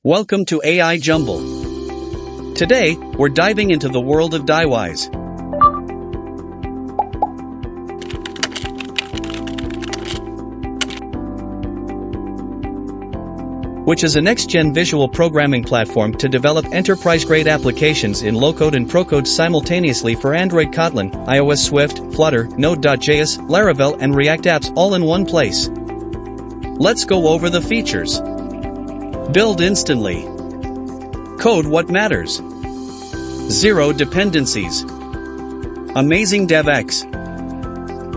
Welcome to AI Jumble. Today, we're diving into the world of DhiWise. Which is a next-gen visual programming platform to develop enterprise-grade applications in low-code and pro-code simultaneously for Android Kotlin, iOS Swift, Flutter, Node.js, Laravel and React apps all in one place. Let's go over the features. Build instantly. Code what matters. Zero dependencies. Amazing DevX.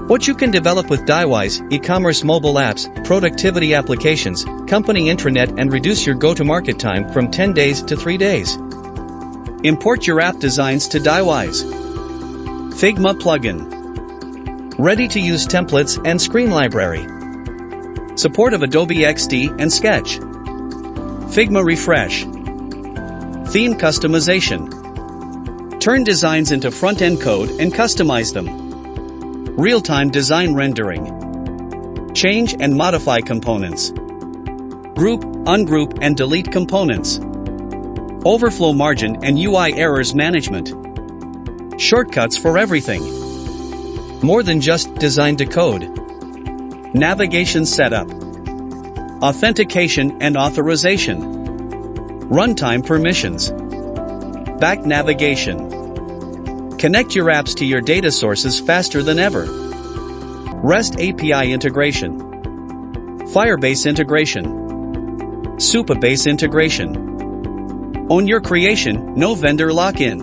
What you can develop with DhiWise: e-commerce mobile apps, productivity applications, company intranet and reduce your go-to-market time from 10 days to 3 days. Import your app designs to DhiWise. Figma plugin. Ready-to-use templates and screen library. Support of Adobe XD and Sketch. Figma refresh. Theme customization. Turn designs into front-end code and customize them. Real-time design rendering. Change and modify components. Group, ungroup and delete components. Overflow margin and UI errors management. Shortcuts for everything. More than just design to code. Navigation setup. Authentication and authorization. Runtime permissions. Back navigation. Connect your apps to your data sources faster than ever. REST API integration. Firebase integration. Supabase integration. Own your creation, no vendor lock-in.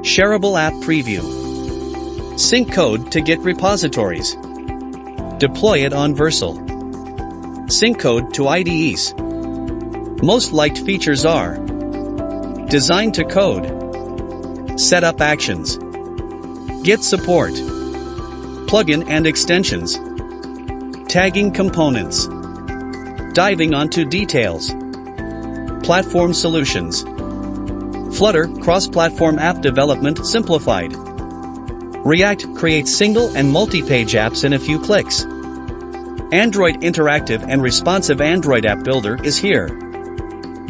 Shareable app preview. Sync code to Git repositories. Deploy it on Versal. Sync code to IDEs. Most liked features are: design to code, setup actions, Git support, plugin and extensions, tagging components, diving onto details, platform solutions, Flutter cross-platform app development simplified. React creates single and multi-page apps in a few clicks. Android interactive and responsive Android app builder is here.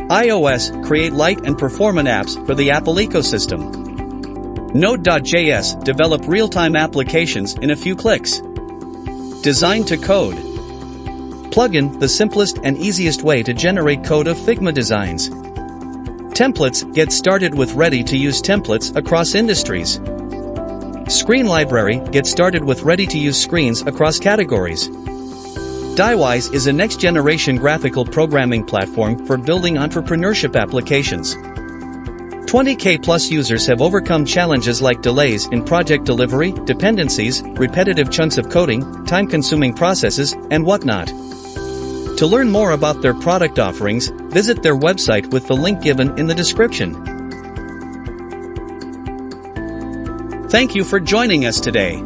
iOS create light and performant apps for the Apple ecosystem. Node.js develop real-time applications in a few clicks. Design to code. Plugin the simplest and easiest way to generate code of Figma designs. Templates get started with ready-to-use templates across industries. Screen library get started with ready-to-use screens across categories. DhiWise is a next-generation graphical programming platform for building entrepreneurship applications. 20K plus users have overcome challenges like delays in project delivery, dependencies, repetitive chunks of coding, time-consuming processes, and whatnot. To learn more about their product offerings, visit their website with the link given in the description. Thank you for joining us today.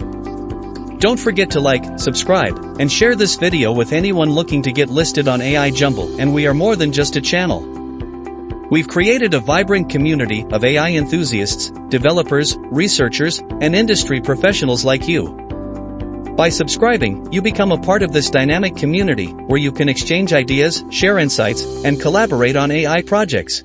Don't forget to like, subscribe, and share this video with anyone looking to get listed on AI Jumble, and we are more than just a channel. We've created a vibrant community of AI enthusiasts, developers, researchers, and industry professionals like you. By subscribing, you become a part of this dynamic community where you can exchange ideas, share insights, and collaborate on AI projects.